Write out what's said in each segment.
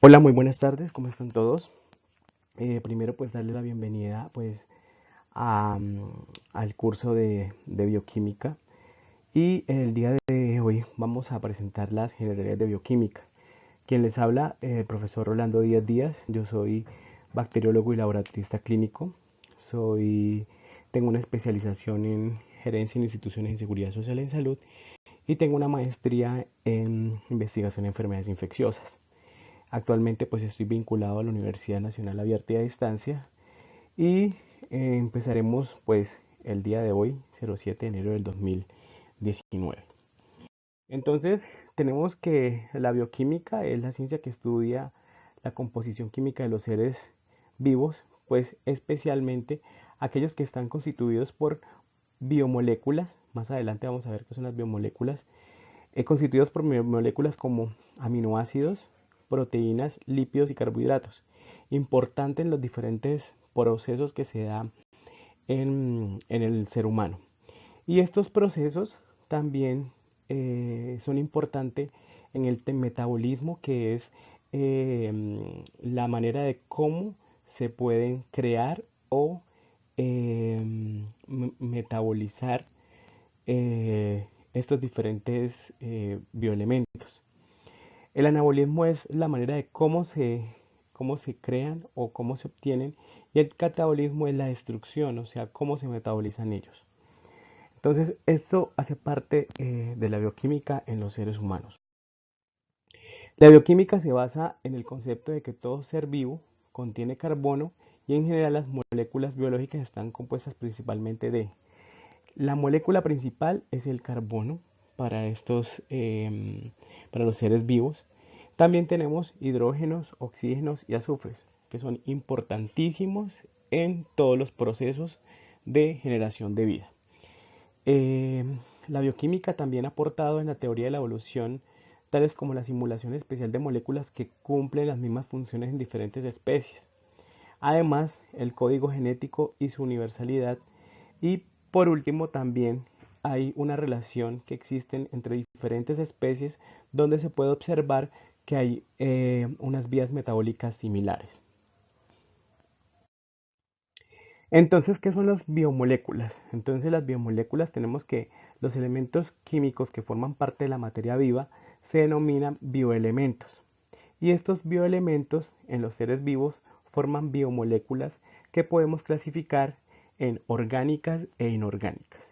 Hola, muy buenas tardes, ¿cómo están todos? Primero pues darle la bienvenida al curso de bioquímica y el día de hoy vamos a presentar las generalidades de bioquímica. Quien les habla, el profesor Rolando Díaz Díaz, yo soy bacteriólogo y laboratorista clínico, tengo una especialización en gerencia en instituciones de seguridad social en salud y tengo una maestría en investigación en enfermedades infecciosas. Actualmente pues estoy vinculado a la Universidad Nacional Abierta y a Distancia y empezaremos pues el día de hoy, 07 de enero del 2019. Entonces tenemos que la bioquímica es la ciencia que estudia la composición química de los seres vivos, pues especialmente aquellos que están constituidos por biomoléculas. Más adelante vamos a ver qué son las biomoléculas, constituidos por moléculas como aminoácidos, proteínas, lípidos y carbohidratos. Importante en los diferentes procesos que se dan en el ser humano. Y estos procesos también son importantes en el metabolismo, que es la manera de cómo se pueden crear o metabolizar estos diferentes bioelementos. El anabolismo es la manera de cómo se crean o cómo se obtienen, y el catabolismo es la destrucción, o sea, cómo se metabolizan ellos. Entonces, esto hace parte de la bioquímica en los seres humanos. La bioquímica se basa en el concepto de que todo ser vivo contiene carbono y en general las moléculas biológicas están compuestas principalmente de. La molécula principal es el carbono para para los seres vivos. También tenemos hidrógenos, oxígenos y azufres, que son importantísimos en todos los procesos de generación de vida. Eh, la bioquímica también ha aportado en la teoría de la evolución, tales como la simulación especial de moléculas que cumplen las mismas funciones en diferentes especies. Además, el código genético y su universalidad. Y por último, también hay una relación que existe entre diferentes especies donde se puede observar que hay unas vías metabólicas similares. Entonces, ¿qué son las biomoléculas? Entonces, las biomoléculas tenemos que los elementos químicos que forman parte de la materia viva se denominan bioelementos. Y estos bioelementos en los seres vivos forman biomoléculas que podemos clasificar en orgánicas e inorgánicas.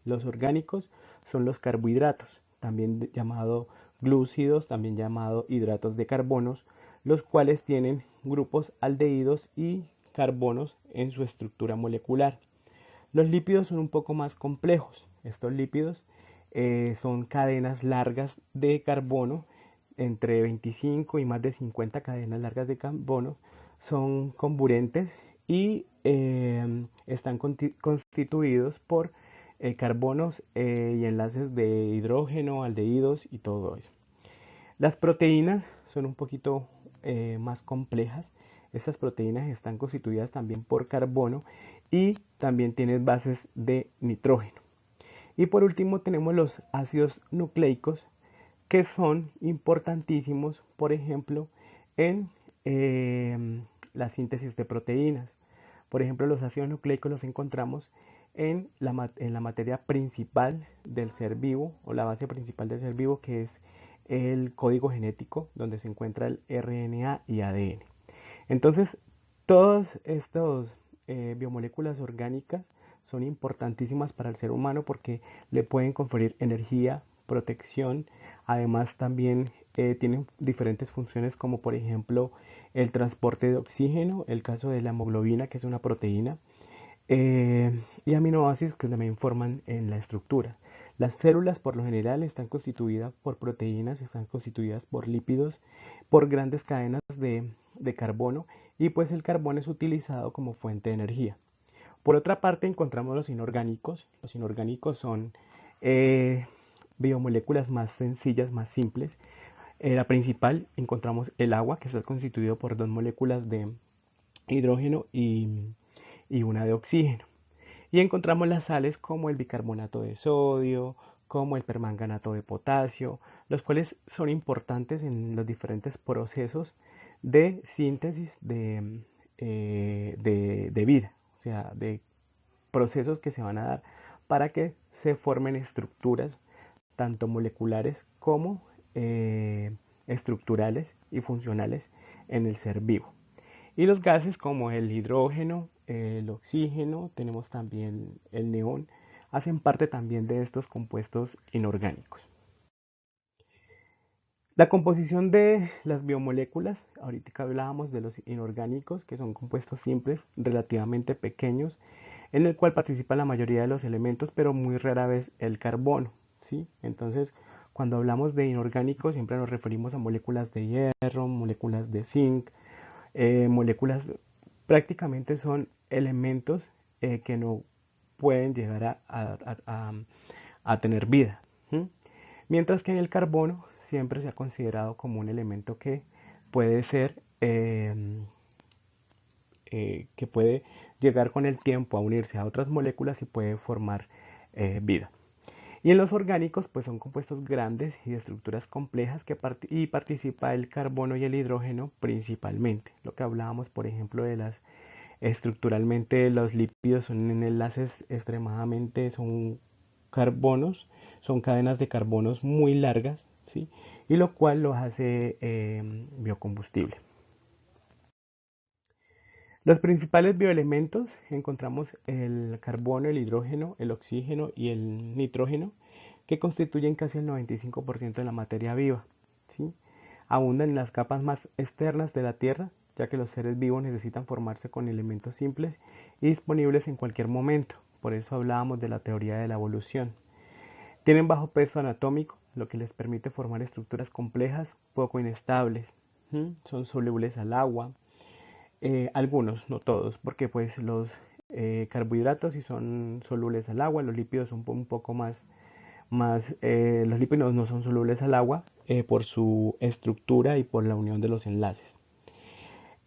Los orgánicos son los carbohidratos, también llamado glúcidos, también llamado hidratos de carbonos, los cuales tienen grupos aldehídos y carbonos en su estructura molecular. Los lípidos son un poco más complejos. Estos lípidos son cadenas largas de carbono, entre 25 y más de 50 cadenas largas de carbono, son comburentes y están constituidos por carbonos y enlaces de hidrógeno, aldehídos y todo eso. Las proteínas son un poquito más complejas. Estas proteínas están constituidas también por carbono y también tienen bases de nitrógeno. Y por último tenemos los ácidos nucleicos, que son importantísimos, por ejemplo, en la síntesis de proteínas. Por ejemplo, los ácidos nucleicos los encontramos en la materia principal del ser vivo, o la base principal del ser vivo, que es el código genético, donde se encuentra el RNA y ADN. Entonces, todas estas biomoléculas orgánicas son importantísimas para el ser humano porque le pueden conferir energía, protección. Además, también tienen diferentes funciones, como por ejemplo el transporte de oxígeno, el caso de la hemoglobina, que es una proteína, y aminoácidos que también forman en la estructura. Las células por lo general están constituidas por proteínas, están constituidas por lípidos, por grandes cadenas de carbono, y pues el carbono es utilizado como fuente de energía. Por otra parte encontramos los inorgánicos. Los inorgánicos son eh, biomoléculas más sencillas, más simples. La principal encontramos el agua, que está constituido por dos moléculas de hidrógeno y una de oxígeno. Y encontramos las sales como el bicarbonato de sodio, como el permanganato de potasio, los cuales son importantes en los diferentes procesos de síntesis de vida, o sea, de procesos que se van a dar para que se formen estructuras tanto moleculares como estructurales y funcionales en el ser vivo. Y los gases como el hidrógeno, el oxígeno, tenemos también el neón, hacen parte también de estos compuestos inorgánicos. La composición de las biomoléculas, ahorita hablábamos de los inorgánicos, que son compuestos simples, relativamente pequeños, en el cual participa la mayoría de los elementos, pero muy rara vez el carbono, ¿sí? Entonces, cuando hablamos de inorgánicos, siempre nos referimos a moléculas de hierro, moléculas de zinc, moléculas, prácticamente son elementos que no pueden llegar a tener vida. ¿Sí? Mientras que en el carbono siempre se ha considerado como un elemento que puede ser, que puede llegar con el tiempo a unirse a otras moléculas y puede formar vida. Y en los orgánicos, pues son compuestos grandes y de estructuras complejas y participa el carbono y el hidrógeno principalmente. Lo que hablábamos, por ejemplo, de las estructuralmente los lípidos son enlaces extremadamente, son carbonos, son cadenas de carbonos muy largas, ¿sí? Y lo cual los hace biocombustible. Los principales bioelementos encontramos el carbono, el hidrógeno, el oxígeno y el nitrógeno, que constituyen casi el 95% de la materia viva. ¿Sí? Abundan en las capas más externas de la Tierra, ya que los seres vivos necesitan formarse con elementos simples y disponibles en cualquier momento. Por eso hablábamos de la teoría de la evolución. Tienen bajo peso anatómico, lo que les permite formar estructuras complejas, poco inestables. Son solubles al agua, algunos, no todos, porque pues los carbohidratos sí son solubles al agua, los lípidos son un poco más, los lípidos no son solubles al agua por su estructura y por la unión de los enlaces.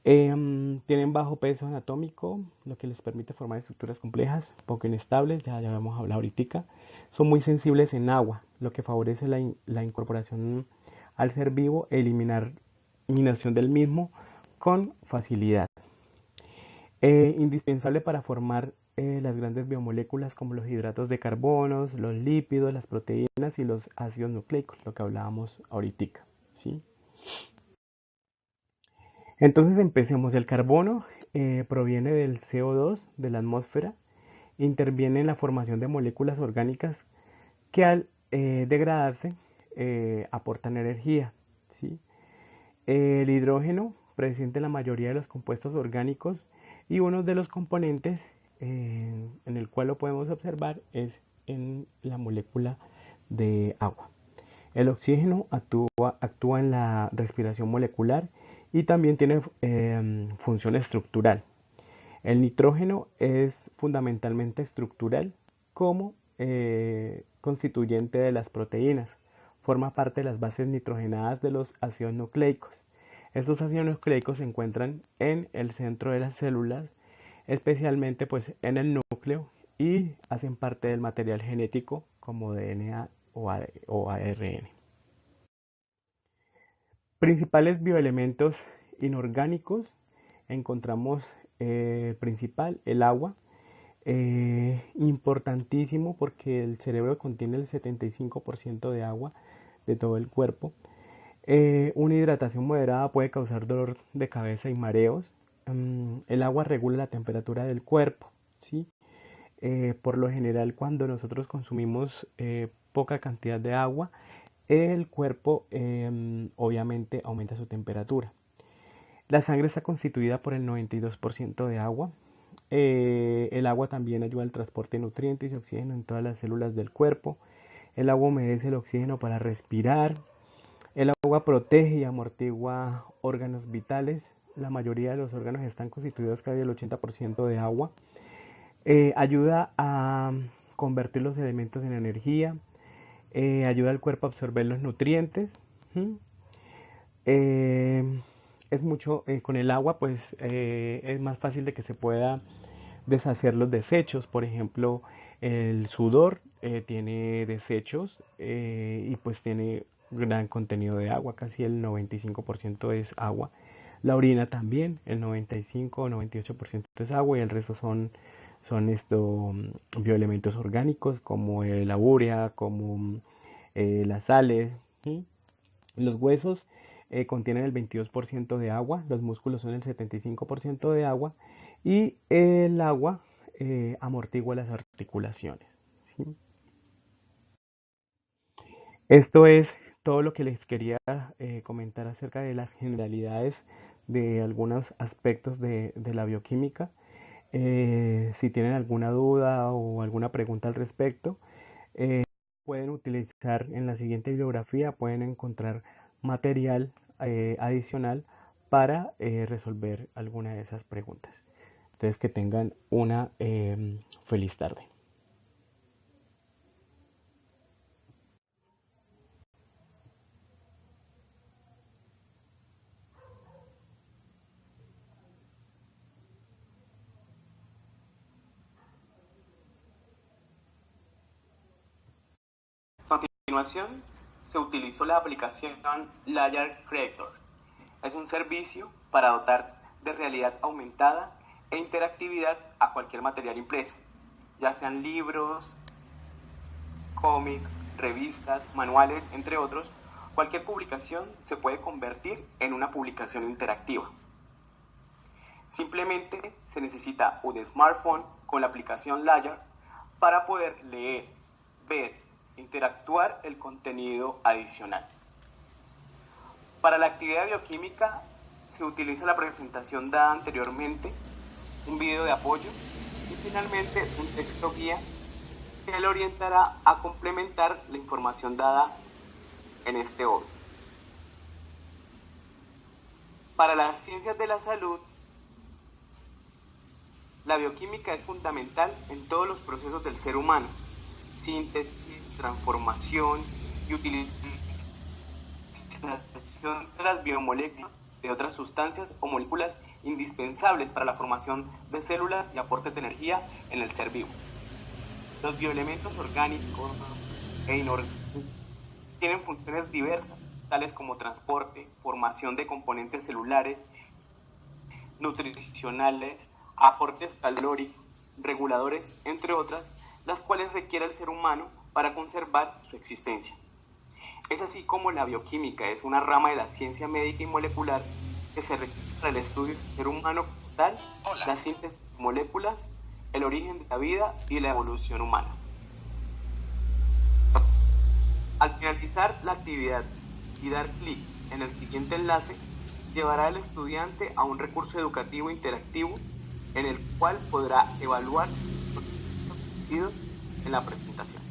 Tienen bajo peso anatómico, lo que les permite formar estructuras complejas, poco inestables, ya hemos hablado ahorita. Son muy sensibles en agua, lo que favorece la incorporación al ser vivo e eliminación del mismo con facilidad. Indispensable para formar las grandes biomoléculas como los hidratos de carbono, los lípidos, las proteínas y los ácidos nucleicos, lo que hablábamos ahorita, ¿sí? Entonces empecemos. El carbono proviene del CO2 de la atmósfera, interviene en la formación de moléculas orgánicas que al degradarse aportan energía, ¿sí? El hidrógeno presente en la mayoría de los compuestos orgánicos y uno de los componentes en el cual lo podemos observar es en la molécula de agua. El oxígeno actúa en la respiración molecular y también tiene función estructural. El nitrógeno es fundamentalmente estructural como constituyente de las proteínas. Forma parte de las bases nitrogenadas de los ácidos nucleicos. Estos ácidos nucleicos se encuentran en el centro de las células, especialmente pues en el núcleo, y hacen parte del material genético como DNA o ARN. Principales bioelementos inorgánicos, encontramos principal el agua, importantísimo porque el cerebro contiene el 75% de agua de todo el cuerpo. Una hidratación moderada puede causar dolor de cabeza y mareos. El agua regula la temperatura del cuerpo, ¿sí? Por lo general, cuando nosotros consumimos poca cantidad de agua, el cuerpo obviamente aumenta su temperatura. La sangre está constituida por el 92% de agua. El agua también ayuda al transporte de nutrientes y oxígeno en todas las células del cuerpo. El agua humedece el oxígeno para respirar. El agua protege y amortigua órganos vitales. La mayoría de los órganos están constituidos casi el 80% de agua. Ayuda a convertir los elementos en energía. Ayuda al cuerpo a absorber los nutrientes. Es mucho con el agua, pues es más fácil de que se pueda deshacer los desechos. Por ejemplo, El sudor tiene desechos y pues tiene gran contenido de agua, casi el 95% es agua. La orina también, el 95 o 98% es agua y el resto son bioelementos orgánicos como la urea, como las sales. ¿Sí? Los huesos contienen el 22% de agua, los músculos son el 75% de agua y el agua amortigua las articulaciones. ¿Sí? Esto es todo lo que les quería comentar acerca de las generalidades de algunos aspectos de la bioquímica. Si tienen alguna duda o alguna pregunta al respecto, pueden utilizar en la siguiente bibliografía, pueden encontrar material adicional para resolver alguna de esas preguntas. Entonces, que tengan una feliz tarde. A continuación, se utilizó la aplicación Layer Creator. Es un servicio para dotar de realidad aumentada e interactividad a cualquier material impreso, ya sean libros, cómics, revistas, manuales, entre otros. Cualquier publicación se puede convertir en una publicación interactiva. Simplemente se necesita un smartphone con la aplicación Layer para poder leer, ver, interactuar el contenido adicional. Para la actividad bioquímica se utiliza la presentación dada anteriormente, un video de apoyo y finalmente un texto guía que le orientará a complementar la información dada en este obvio. Para las ciencias de la salud, la bioquímica es fundamental en todos los procesos del ser humano: síntesis, transformación y utilización de las biomoléculas de otras sustancias o moléculas indispensables para la formación de células y aporte de energía en el ser vivo. Los bioelementos orgánicos e inorgánicos tienen funciones diversas, tales como transporte, formación de componentes celulares, nutricionales, aportes calóricos, reguladores, entre otras, las cuales requiere el ser humano para conservar su existencia. Es así como la bioquímica es una rama de la ciencia médica y molecular que se requiere para el estudio del ser humano como tal, la síntesis de moléculas, el origen de la vida y la evolución humana. Al finalizar la actividad y dar clic en el siguiente enlace, llevará al estudiante a un recurso educativo interactivo en el cual podrá evaluar los contenidos en la presentación.